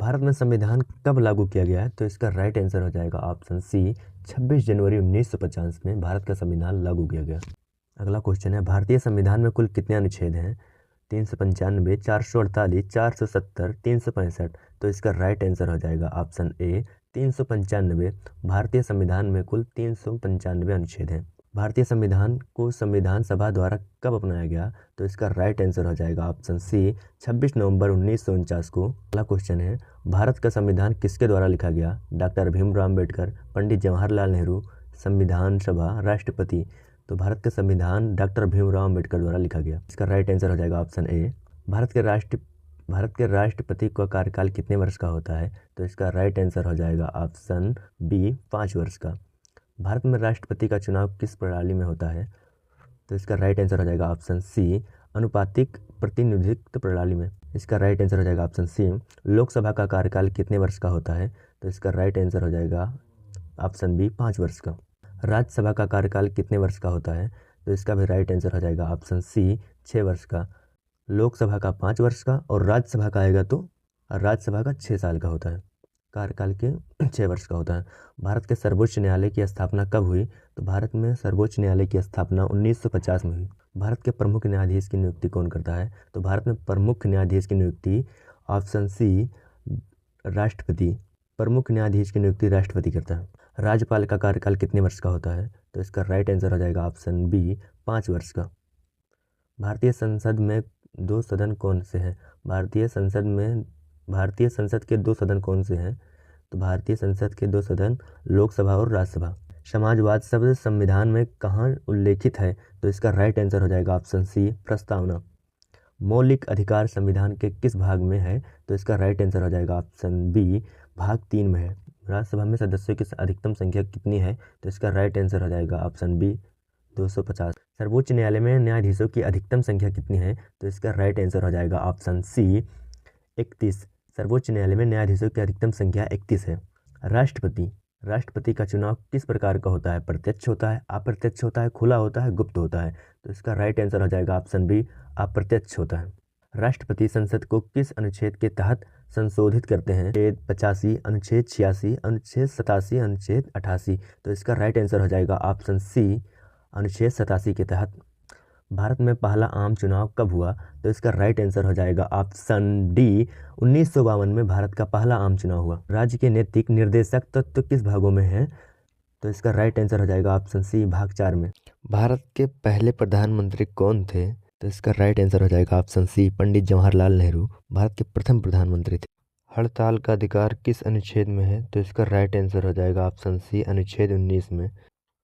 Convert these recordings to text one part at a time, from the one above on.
भारत में संविधान कब लागू किया गया है? तो इसका राइट आंसर हो जाएगा ऑप्शन सी 26 जनवरी 1950 में भारत का संविधान लागू किया गया। अगला क्वेश्चन है, भारतीय संविधान में कुल कितने अनुच्छेद हैं? 395, 448, 470, 365। तो इसका राइट आंसर हो जाएगा ऑप्शन ए 395। भारतीय संविधान में कुल 395 अनुच्छेद हैं। भारतीय संविधान को संविधान सभा द्वारा कब अपनाया गया? तो इसका राइट आंसर हो जाएगा ऑप्शन सी 26 नवंबर 1949 को। अगला क्वेश्चन है, भारत का संविधान किसके द्वारा लिखा गया? डॉक्टर भीमराव अम्बेडकर, पंडित जवाहरलाल नेहरू, संविधान सभा, राष्ट्रपति। तो भारत का संविधान डॉक्टर भीमराव अम्बेडकर द्वारा लिखा गया। इसका राइट आंसर हो जाएगा ऑप्शन ए। भारत के राष्ट्रपति का कार्यकाल कितने वर्ष का होता है? तो इसका राइट आंसर हो जाएगा ऑप्शन बी 5 वर्ष का। भारत में राष्ट्रपति का चुनाव किस प्रणाली में होता है? तो इसका राइट आंसर हो जाएगा ऑप्शन सी अनुपातिक प्रतिनिधित्व प्रणाली में। इसका राइट आंसर हो जाएगा ऑप्शन सी। लोकसभा का कार्यकाल कितने वर्ष का होता है? तो इसका राइट आंसर हो जाएगा ऑप्शन बी 5 वर्ष का। राज्यसभा का कार्यकाल कितने वर्ष का होता है? तो इसका भी राइट आंसर हो जाएगा ऑप्शन सी 6 वर्ष का। लोकसभा का 5 वर्ष का और राज्यसभा का आएगा तो राज्यसभा का 6 साल का होता है, कार्यकाल के 6 वर्ष का होता है। भारत के सर्वोच्च न्यायालय की स्थापना कब हुई? तो भारत में सर्वोच्च न्यायालय की स्थापना 1950 में हुई। भारत के प्रमुख न्यायाधीश की नियुक्ति कौन करता है? तो भारत में प्रमुख न्यायाधीश की नियुक्ति ऑप्शन सी राष्ट्रपति। प्रमुख न्यायाधीश की नियुक्ति राष्ट्रपति करता है। राज्यपाल का कार्यकाल कितने वर्ष का होता है? तो इसका राइट आंसर हो जाएगा ऑप्शन बी 5 वर्ष का। भारतीय संसद में 2 सदन कौन से हैं? भारतीय संसद के 2 सदन कौन से हैं? तो भारतीय संसद के 2 सदन लोकसभा और राज्यसभा। समाजवाद शब्द संविधान में कहाँ उल्लेखित है? तो इसका राइट आंसर हो जाएगा ऑप्शन सी प्रस्तावना। मौलिक अधिकार संविधान के किस भाग में है? तो इसका राइट आंसर हो जाएगा ऑप्शन बी भाग 3 में है। राज्यसभा में सदस्यों की अधिकतम संख्या कितनी है? तो इसका राइट आंसर हो जाएगा ऑप्शन बी 250। सर्वोच्च न्यायालय में न्यायाधीशों की अधिकतम संख्या कितनी है? तो इसका राइट आंसर हो जाएगा ऑप्शन सी 31। सर्वोच्च न्यायालय में न्यायाधीशों की अधिकतम संख्या 31 है। राष्ट्रपति का चुनाव किस प्रकार का होता है? प्रत्यक्ष होता है, अप्रत्यक्ष होता है, खुला होता है, गुप्त होता है? तो इसका राइट आंसर हो जाएगा ऑप्शन बी अप्रत्यक्ष होता है। राष्ट्रपति संसद को किस अनुच्छेद के तहत संशोधित करते हैं? अनुच्छेद 85, अनुच्छेद 86, अनुच्छेद 87, अनुच्छेद 88। तो इसका राइट आंसर हो जाएगा ऑप्शन सी अनुच्छेद 87 के तहत। भारत में पहला आम चुनाव कब हुआ? तो इसका राइट आंसर हो जाएगा ऑप्शन डी 1952 में भारत का पहला आम चुनाव हुआ। राज्य के नैतिक निर्देशक तत्व किस भागों में है? तो इसका राइट आंसर हो जाएगा ऑप्शन सी भाग 4 में। भारत के पहले प्रधानमंत्री कौन थे? तो इसका राइट आंसर हो जाएगा ऑप्शन सी पंडित जवाहरलाल नेहरू भारत के प्रथम प्रधानमंत्री थे। हड़ताल का अधिकार किस अनुच्छेद में है? तो इसका राइट आंसर हो जाएगा ऑप्शन सी अनुच्छेद 19 में।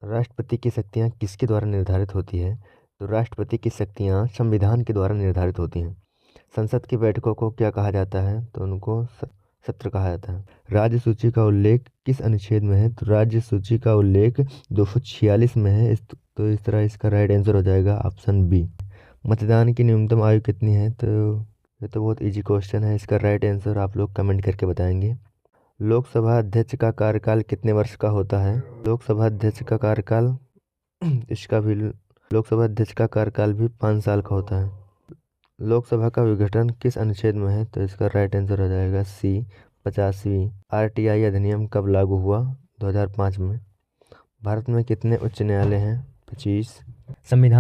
राष्ट्रपति की शक्तियाँ किसके द्वारा निर्धारित होती है? तो राष्ट्रपति की शक्तियाँ संविधान के द्वारा निर्धारित होती हैं। संसद की बैठकों को क्या कहा जाता है? तो उनको सत्र कहा जाता है। राज्य सूची का उल्लेख किस अनुच्छेद में है? तो राज्य सूची का उल्लेख 246 में है। तो इस तरह इसका राइट आंसर हो जाएगा ऑप्शन बी। मतदान की न्यूनतम आयु कितनी है? तो ये तो बहुत इजी क्वेश्चन है, इसका राइट आंसर आप लोग कमेंट करके बताएंगे। लोकसभा अध्यक्ष का कार्यकाल कितने वर्ष का होता है? लोकसभा अध्यक्ष का कार्यकाल लोकसभा अध्यक्ष का कार्यकाल भी 5 साल का होता है। लोकसभा का विघटन किस अनुच्छेद में है? तो इसका राइट आंसर हो जाएगा सी 85। आरटीआई अधिनियम कब लागू हुआ? 2005 में। भारत में कितने उच्च न्यायालय हैं? 25। संविधान